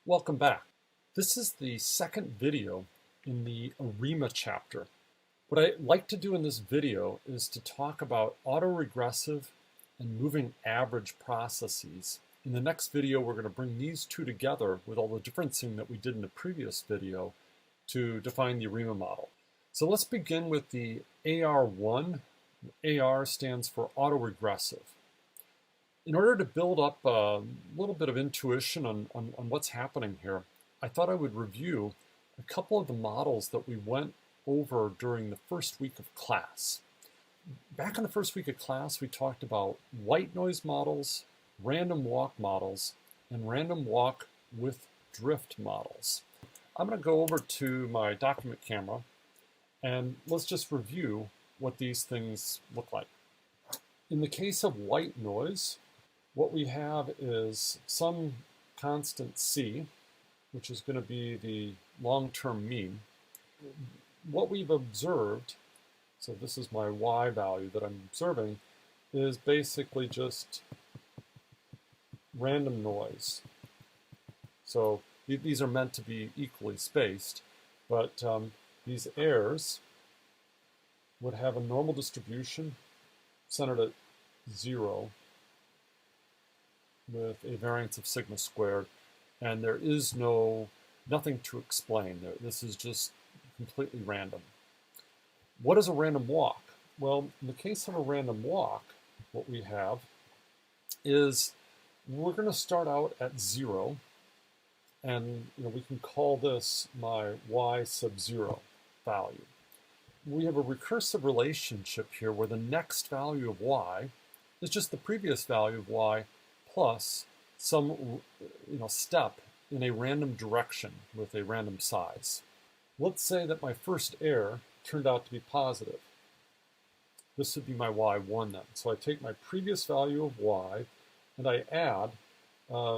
Welcome back. This is the second video in the ARIMA chapter. What I like to do in this video is to talk about autoregressive and moving average processes. In the next video, we're going to bring these two together with all the differencing that we did in the previous video to define the ARIMA model. So let's begin with the AR1. AR stands for autoregressive. In order to build up a little bit of intuition on what's happening here, I thought I would review a couple of the models that we went over during the first week of class. Back in the first week of class, we talked about white noise models, random walk models, and random walk with drift models. I'm going to go over to my document camera and let's just review what these things look like. In the case of white noise, what we have is some constant C, which is going to be the long-term mean. What we've observed, so this is my Y value that I'm observing, is basically just random noise. So these are meant to be equally spaced, but these errors would have a normal distribution centered at 0 with a variance of sigma squared, and there is nothing to explain. This is just completely random. What is a random walk? Well, in the case of a random walk, what we have is we're going to start out at 0, and we can call this my y sub 0 value. We have a recursive relationship here where the next value of y is just the previous value of y plus some step in a random direction with a random size. Let's say that my first error turned out to be positive. This would be my y1 then. So I take my previous value of y and I add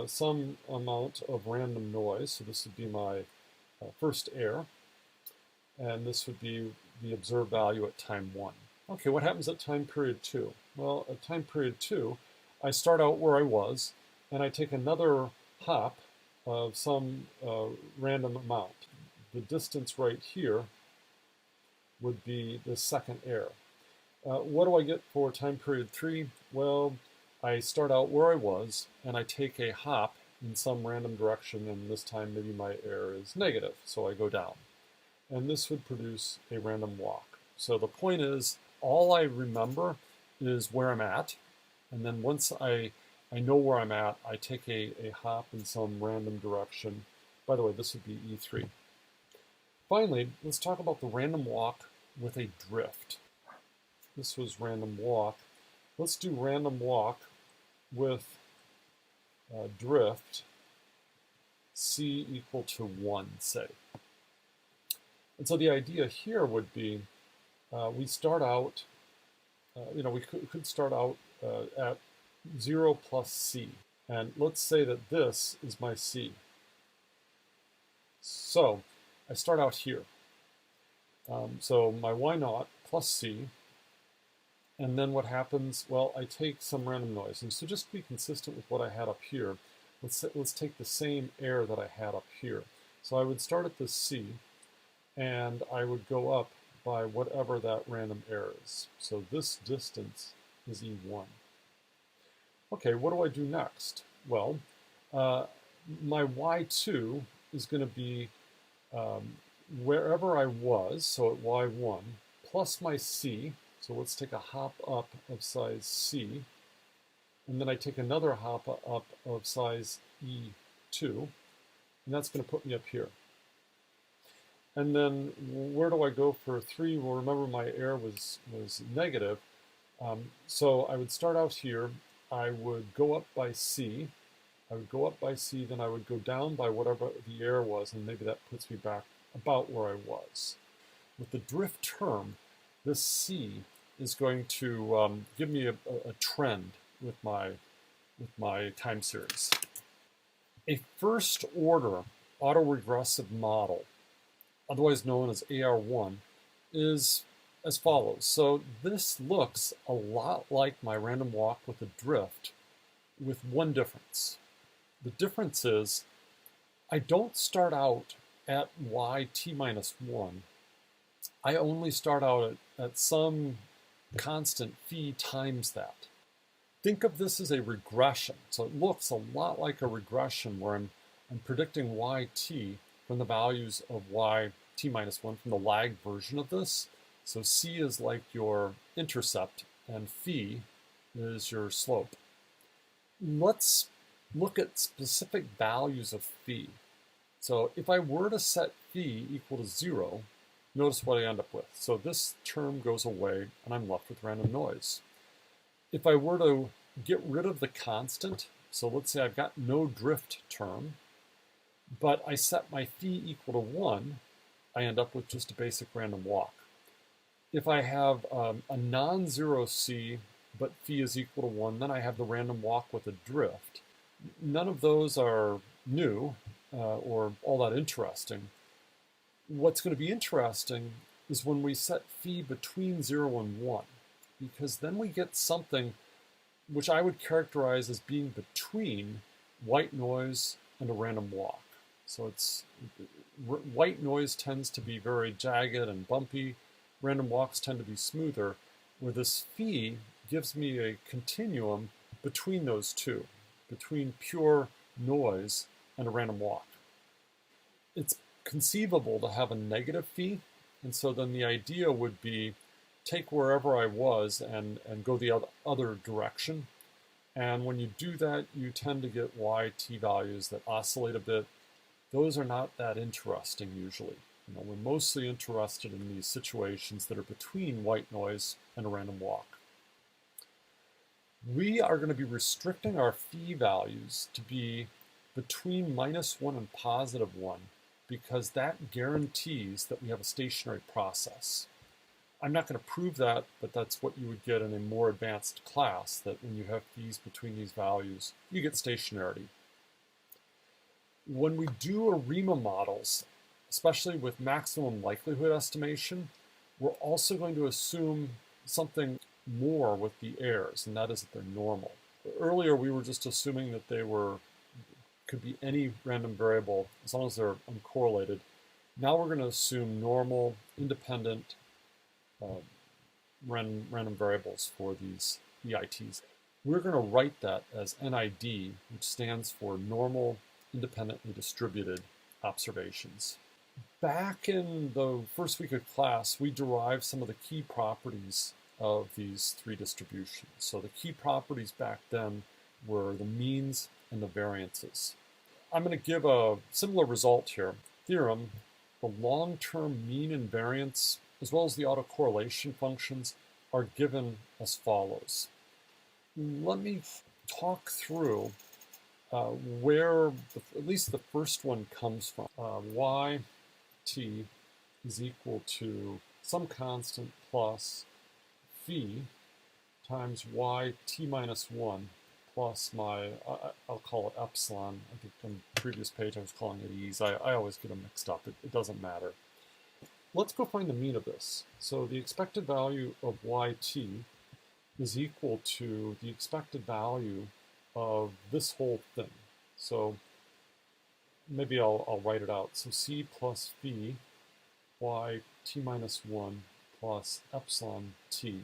some amount of random noise. So this would be my first error, and this would be the observed value at time 1. Okay, what happens at time period 2? Well, at time period 2, I start out where I was, and I take another hop of some random amount. The distance right here would be the second error. What do I get for time period 3? Well, I start out where I was, and I take a hop in some random direction, and this time maybe my error is negative, so I go down. And this would produce a random walk. So the point is, all I remember is where I'm at, and then once I know where I'm at, I take a hop in some random direction. By the way, this would be E3. Finally, let's talk about the random walk with a drift. This was random walk. Let's do random walk with drift C equal to 1, say. And so the idea here would be we start out, we could start out at 0 plus C. And let's say that this is my C. So I start out here. So my y0 plus C. And then what happens? Well, I take some random noise. And so just to be consistent with what I had up here, let's take the same error that I had up here. So I would start at this C, and I would go up by whatever that random error is. So this distance is E1. Okay, what do I do next? Well, my Y2 is going to be wherever I was, so at Y1, plus my C. So let's take a hop up of size C, and then I take another hop up of size E2, and that's going to put me up here. And then where do I go for 3? Well, remember my error was negative. So I would start out here. I would go up by C. I would go up by C, then I would go down by whatever the error was, and maybe that puts me back about where I was. With the drift term, this C is going to give me a trend with my time series. A first order autoregressive model, otherwise known as AR1, is as follows. So this looks a lot like my random walk with a drift, with one difference. The difference is I don't start out at yt minus 1. I only start out at some constant phi times that. Think of this as a regression. So it looks a lot like a regression where I'm predicting yt from the values of yt minus 1 from the lag version of this. So c is like your intercept and phi is your slope. Let's look at specific values of phi. So if I were to set phi equal to 0, notice what I end up with. So this term goes away and I'm left with random noise. If I were to get rid of the constant, so let's say I've got no drift term, but I set my phi equal to 1, I end up with just a basic random walk. If I have a non-zero c, but phi is equal to 1, then I have the random walk with a drift. None of those are new or all that interesting. What's going to be interesting is when we set phi between 0 and 1, because then we get something which I would characterize as being between white noise and a random walk. So white noise tends to be very jagged and bumpy. Random walks tend to be smoother, where this phi gives me a continuum between those two, between pure noise and a random walk. It's conceivable to have a negative phi, and so then the idea would be take wherever I was and go the other direction. And when you do that, you tend to get yt values that oscillate a bit. Those are not that interesting usually. We're mostly interested in these situations that are between white noise and a random walk. We are going to be restricting our phi values to be between -1 and +1 because that guarantees that we have a stationary process. I'm not going to prove that, but that's what you would get in a more advanced class, that when you have phis between these values, you get stationarity. When we do ARIMA models, especially with maximum likelihood estimation, we're also going to assume something more with the errors, and that is that they're normal. Earlier, we were just assuming that they could be any random variable as long as they're uncorrelated. Now we're going to assume normal, independent, random variables for these EITs. We're going to write that as NID, which stands for normal, independently distributed observations. Back in the first week of class, we derived some of the key properties of these three distributions. So the key properties back then were the means and the variances. I'm going to give a similar result here. Theorem, the long-term mean and variance, as well as the autocorrelation functions, are given as follows. Let me talk through where at least the first one comes from. Yt is equal to some constant plus phi times yt minus 1 plus my, I'll call it epsilon. I think on the previous page I was calling it e's. I always get them mixed up. It doesn't matter. Let's go find the mean of this. So the expected value of yt is equal to the expected value of this whole thing. So maybe I'll write it out. So c plus phi yt minus 1 plus epsilon t.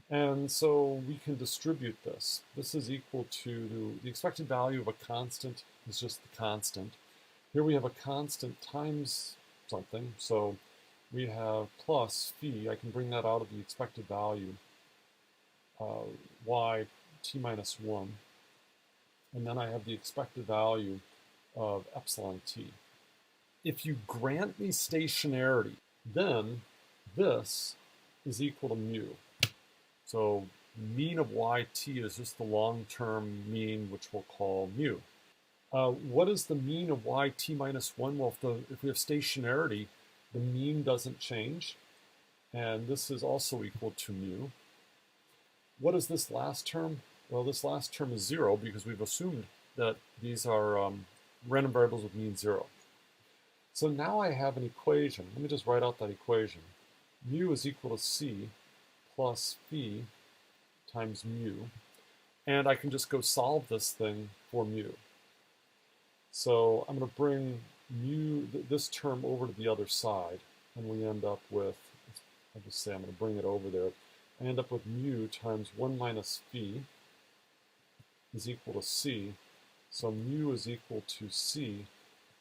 And so we can distribute this. This is equal to the expected value of a constant is just the constant. Here we have a constant times something. So we have plus phi. I can bring that out of the expected value, yt minus 1. And then I have the expected value of epsilon t. If you grant me stationarity, then this is equal to mu. So mean of yt is just the long-term mean, which we'll call mu. What is the mean of yt minus 1? Well, if we have stationarity, the mean doesn't change. And this is also equal to mu. What is this last term? Well, this last term is 0 because we've assumed that these are random variables with mean 0. So now I have an equation. Let me just write out that equation. Mu is equal to c plus phi times mu. And I can just go solve this thing for mu. So I'm going to bring mu, this term over to the other side, and we end up with, I'll just say I'm going to bring it over there. I end up with mu times 1 minus phi is equal to c. So mu is equal to c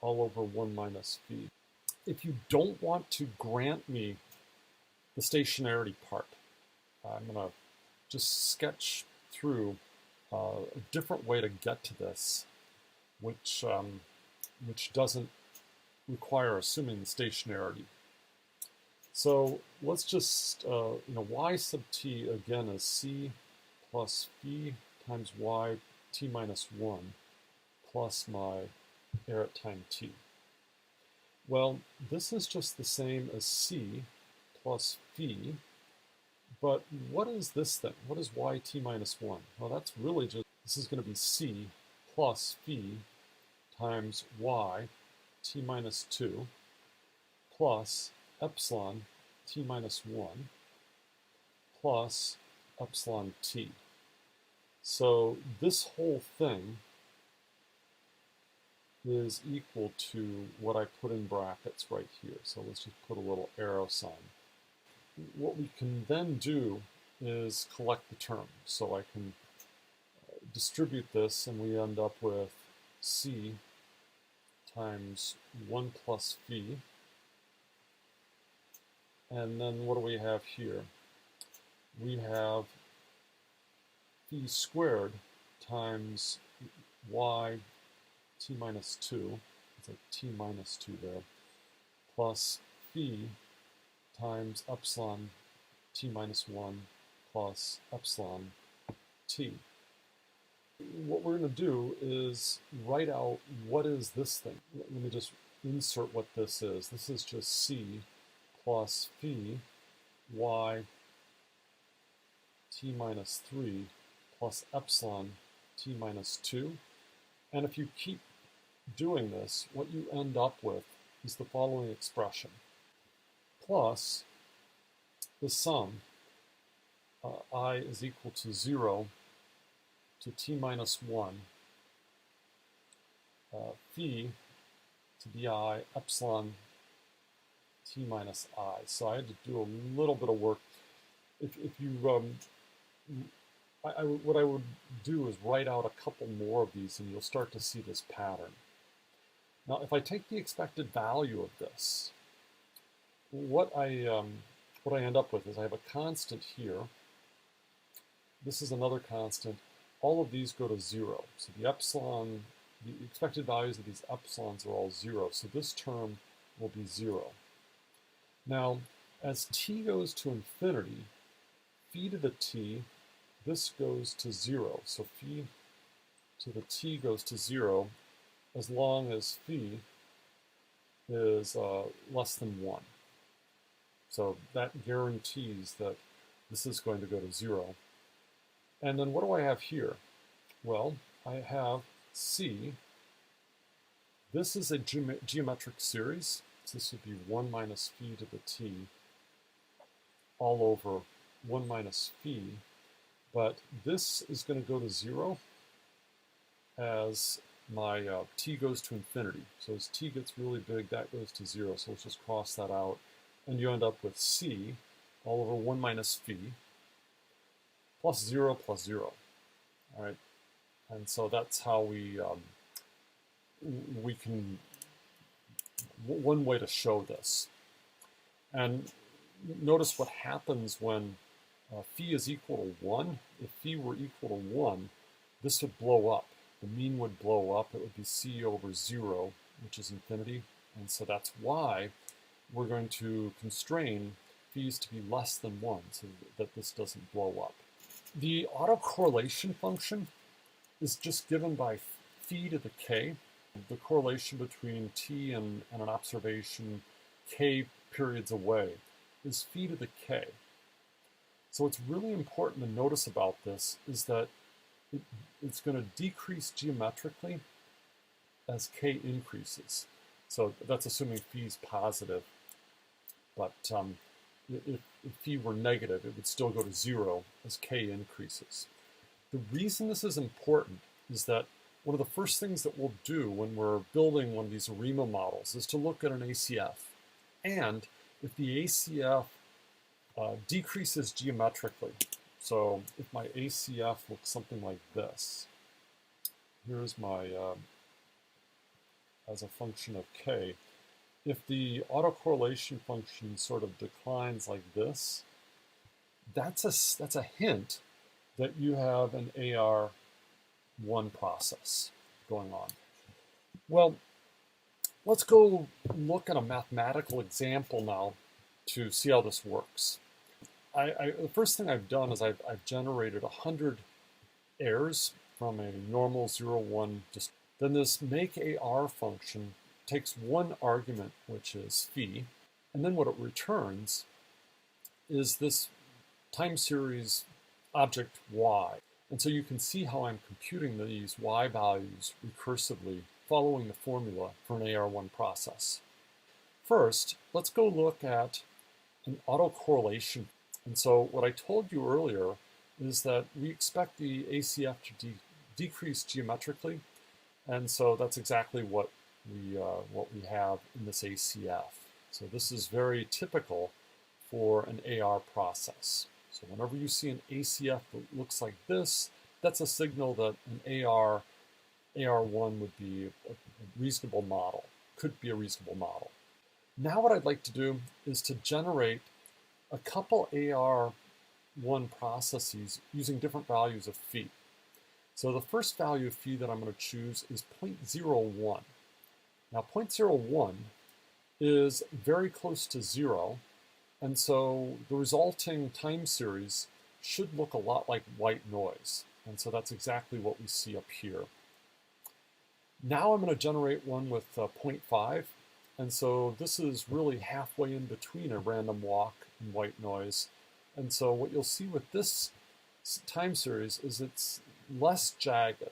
all over 1 minus phi. If you don't want to grant me the stationarity part, I'm going to just sketch through a different way to get to this, which doesn't require assuming the stationarity. So let's just, y sub t again is c plus phi times y t minus 1 plus my error at time t. Well, this is just the same as c plus phi, but what is this thing? What is y t minus 1? Well, that's really just, this is going to be c plus phi times y t minus 2 plus epsilon t minus 1 plus epsilon t. So this whole thing is equal to what I put in brackets right here. So let's just put a little arrow sign. What we can then do is collect the terms. So I can distribute this, and we end up with c times 1 plus phi. And then what do we have here? We have phi squared times y t minus 2, it's like t minus 2 there, plus phi times epsilon t minus 1 plus epsilon t. What we're going to do is write out what is this thing. Let me just insert what this is. This is just c plus phi y t minus 3 plus epsilon t minus 2. And if you keep doing this, what you end up with is the following expression, plus the sum I is equal to 0 to t minus 1 phi to bi epsilon t minus I. So I had to do a little bit of work. If you, what I would do is write out a couple more of these, and you'll start to see this pattern. Now, if I take the expected value of this, what I end up with is I have a constant here. This is another constant. All of these go to 0. So the epsilon, the expected values of these epsilons are all 0. So this term will be 0. Now, as t goes to infinity, phi to the t, this goes to 0. So phi to the t goes to 0 as long as phi is less than 1. So that guarantees that this is going to go to 0. And then what do I have here? Well, I have c. This is a geometric series. So this would be 1 minus phi to the t all over 1 minus phi. But this is going to go to 0 as my t goes to infinity. So as t gets really big, that goes to 0. So let's just cross that out. And you end up with c all over 1 minus phi plus 0 plus 0. All right. And so that's how we can, one way to show this. And notice what happens when phi is equal to 1. If phi were equal to 1, this would blow up. The mean would blow up. It would be c over 0, which is infinity. And so that's why we're going to constrain phis to be less than 1 so that this doesn't blow up. The autocorrelation function is just given by phi to the k. The correlation between t and an observation k periods away is phi to the k. So what's really important to notice about this is that it's going to decrease geometrically as k increases. So that's assuming phi is positive. But if phi were negative, it would still go to 0 as k increases. The reason this is important is that one of the first things that we'll do when we're building one of these ARIMA models is to look at an ACF. And if the ACF decreases geometrically, so if my ACF looks something like this, here's my, as a function of k, if the autocorrelation function sort of declines like this, that's a hint that you have an AR1 process going on. Well, let's go look at a mathematical example now to see how this works. The first thing I've done is I've generated 100 errors from a normal 0, 1. Then this make AR function takes one argument, which is phi, and then what it returns is this time series object y. And so you can see how I'm computing these y values recursively following the formula for an AR1 process. First, let's go look at an autocorrelation. And so what I told you earlier is that we expect the ACF to decrease geometrically, and so that's exactly what we have in this ACF. So this is very typical for an AR process. So whenever you see an ACF that looks like this, that's a signal that an AR1 would be a reasonable model, could be a reasonable model. Now what I'd like to do is to generate a couple AR1 processes using different values of phi. So the first value of phi that I'm going to choose is 0.01. Now 0.01 is very close to 0, and so the resulting time series should look a lot like white noise. And so that's exactly what we see up here. Now I'm going to generate one with 0.5, and so this is really halfway in between a random walk and white noise. And so what you'll see with this time series is it's less jagged.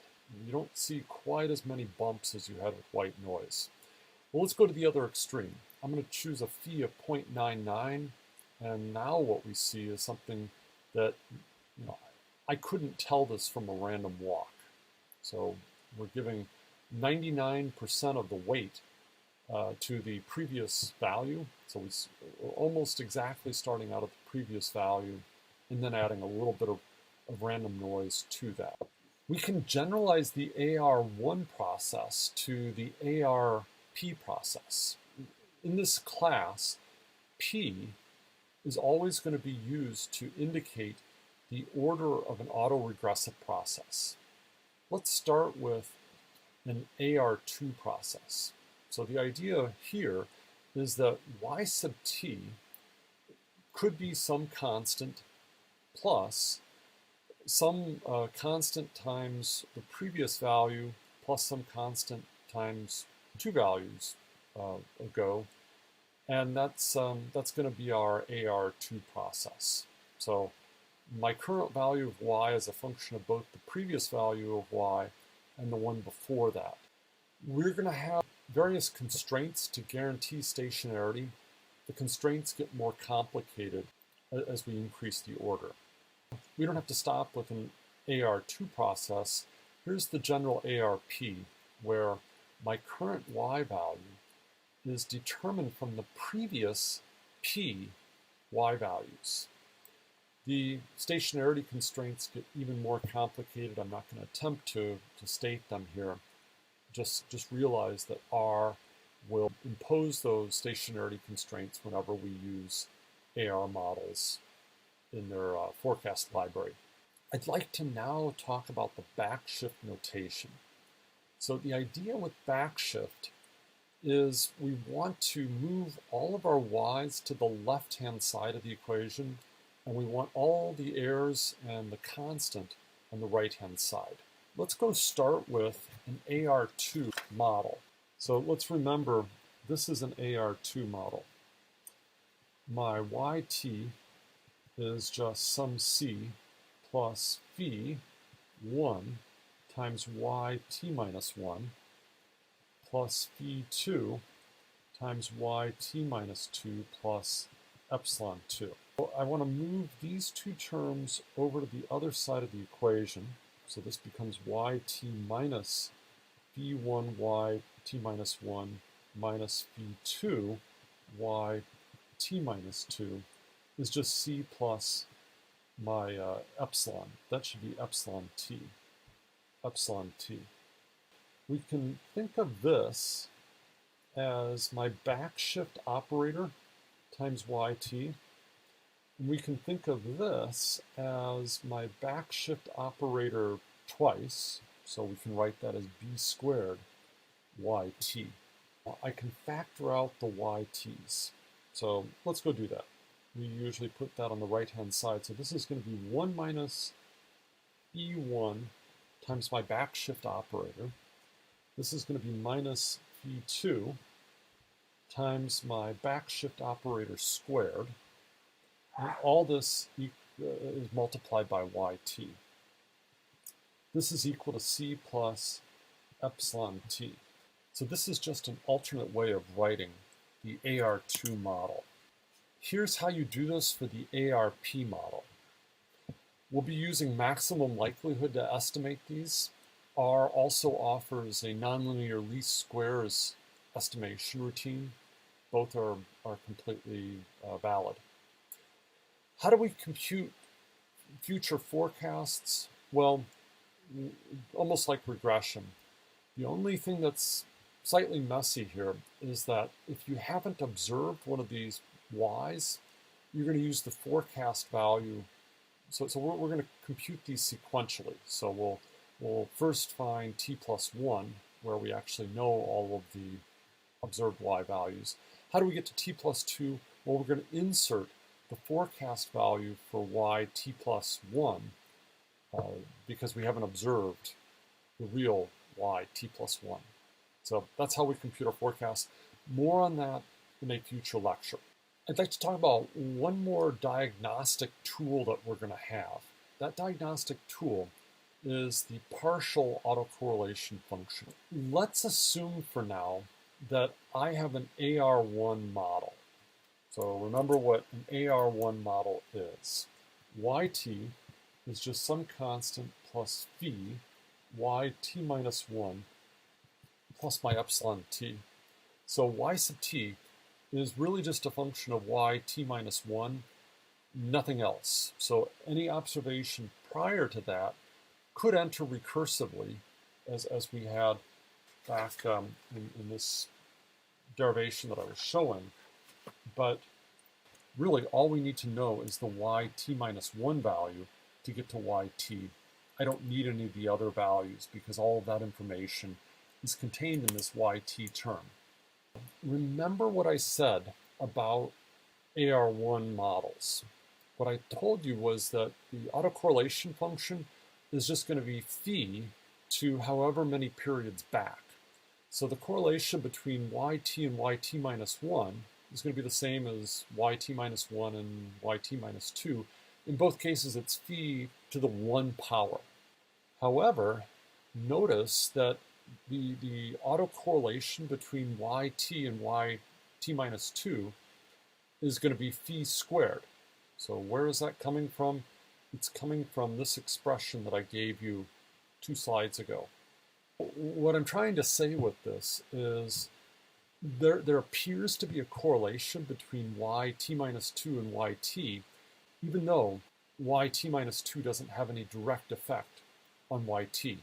You don't see quite as many bumps as you had with white noise. Well, let's go to the other extreme. I'm going to choose a phi of 0.99, and now what we see is something that, I couldn't tell this from a random walk. So we're giving 99% of the weight to the previous value. So we're almost exactly starting out at the previous value and then adding a little bit of random noise to that. We can generalize the AR1 process to the ARP process. In this class, P is always going to be used to indicate the order of an autoregressive process. Let's start with an AR2 process. So the idea here is that y sub t could be some constant plus some constant times the previous value plus some constant times two values ago, and that's going to be our AR2 process. So my current value of y is a function of both the previous value of y and the one before that. We're going to have various constraints to guarantee stationarity. The constraints get more complicated as we increase the order. We don't have to stop with an AR2 process. Here's the general ARP, where my current y value is determined from the previous p y values. The stationarity constraints get even more complicated. I'm not going to attempt to state them here. Just realize that R will impose those stationarity constraints whenever we use AR models in their forecast library. I'd like to now talk about the backshift notation. So the idea with backshift is we want to move all of our y's to the left-hand side of the equation, and we want all the errors and the constant on the right-hand side. Let's go start with an AR2 model. So let's remember, this is an AR2 model. My yt is just sum c plus phi 1 times yt minus 1 plus phi 2 times yt minus 2 plus epsilon 2. So I want to move these two terms over to the other side of the equation. So this becomes yt minus phi1 y t minus 1 minus phi2 y t minus 2 is just c plus my epsilon. That should be epsilon t. Epsilon t. We can think of this as my backshift operator times yt. And we can think of this as my backshift operator twice, so we can write that as b squared yt. I can factor out the yt's. So let's go do that. We usually put that on the right-hand side. So this is going to be 1 minus e1 times my backshift operator. This is going to be minus e2 times my backshift operator squared. And all this is multiplied by yt. This is equal to c plus epsilon t. So this is just an alternate way of writing the AR2 model. Here's how you do this for the ARP model. We'll be using maximum likelihood to estimate these. R also offers a nonlinear least squares estimation routine. Both are completely valid. How do we compute future forecasts? Well, almost like regression. The only thing that's slightly messy here is that if you haven't observed one of these y's, you're going to use the forecast value. So we're going to compute these sequentially. So we'll first find t plus 1, where we actually know all of the observed y values. How do we get to t plus 2? Well, we're going to insert the forecast value for y t plus 1 because we haven't observed the real y t plus 1. So that's how we compute our forecast. More on that in a future lecture. I'd like to talk about one more diagnostic tool that we're going to have. That diagnostic tool is the partial autocorrelation function. Let's assume for now that I have an AR1 model. So remember what an AR1 model is. Yt is just some constant plus phi yt minus 1 plus my epsilon t. So y sub t is really just a function of yt minus 1, nothing else. So any observation prior to that could enter recursively, as we had back in this derivation that I was showing. But really all we need to know is the yt minus 1 value to get to yt. I don't need any of the other values because all of that information is contained in this yt term. Remember what I said about AR1 models. What I told you was that the autocorrelation function is just going to be phi to however many periods back. So the correlation between yt and yt minus 1 is going to be the same as yt minus 1 and yt minus 2. In both cases, it's phi to the 1 power. However, notice that the autocorrelation between yt and yt minus 2 is going to be phi squared. So where is that coming from? It's coming from this expression that I gave you 2 slides ago. What I'm trying to say with this is there appears to be a correlation between yt minus 2 and yt, even though yt minus 2 doesn't have any direct effect on yt.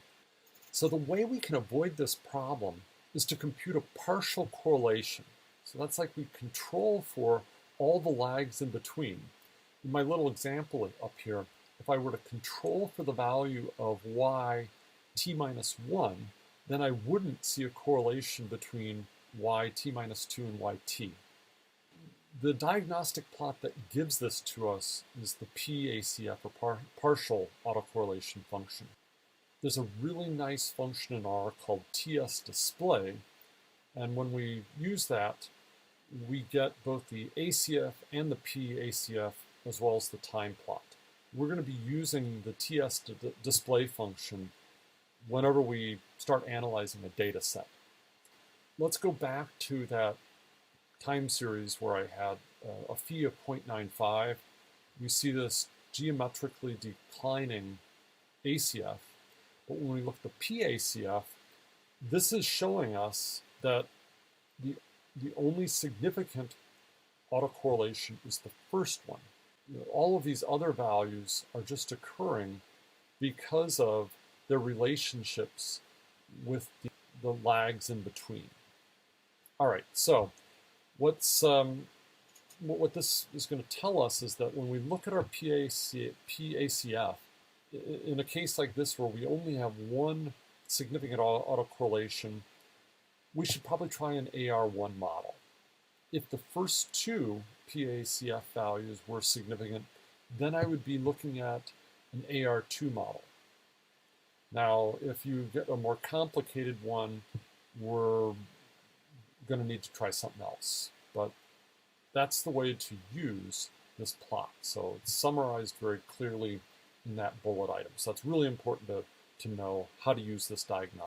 So the way we can avoid this problem is to compute a partial correlation. So that's like we control for all the lags in between. In my little example up here, if I were to control for the value of yt minus 1, then I wouldn't see a correlation between yt minus 2 and yt. The diagnostic plot that gives this to us is the PACF, or partial autocorrelation function. There's a really nice function in R called TS display, and when we use that, we get both the ACF and the PACF as well as the time plot. We're going to be using the TS display function whenever we start analyzing a data set. Let's go back to that time series where I had a phi of 0.95. We see this geometrically declining ACF, but when we look at the PACF, This is showing us that the, the only significant autocorrelation is the first one. All of these other values are just occurring because of their relationships with the lags in between. All right, so what this is going to tell us is that when we look at our PACF, in a case like this where we only have one significant autocorrelation, we should probably try an AR1 model. If the first two PACF values were significant, then I would be looking at an AR2 model. Now, if you get a more complicated one, we're going to need to try something else. But that's the way to use this plot. So it's summarized very clearly in that bullet item. So it's really important to know how to use this diagnostic.